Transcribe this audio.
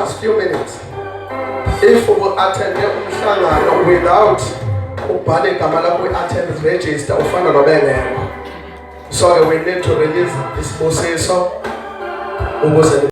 just few minutes. If we attend umhlangano without ubhale igama lakho kwi-attendance register ufana nobengekho. So we need to release isibusiso ukuze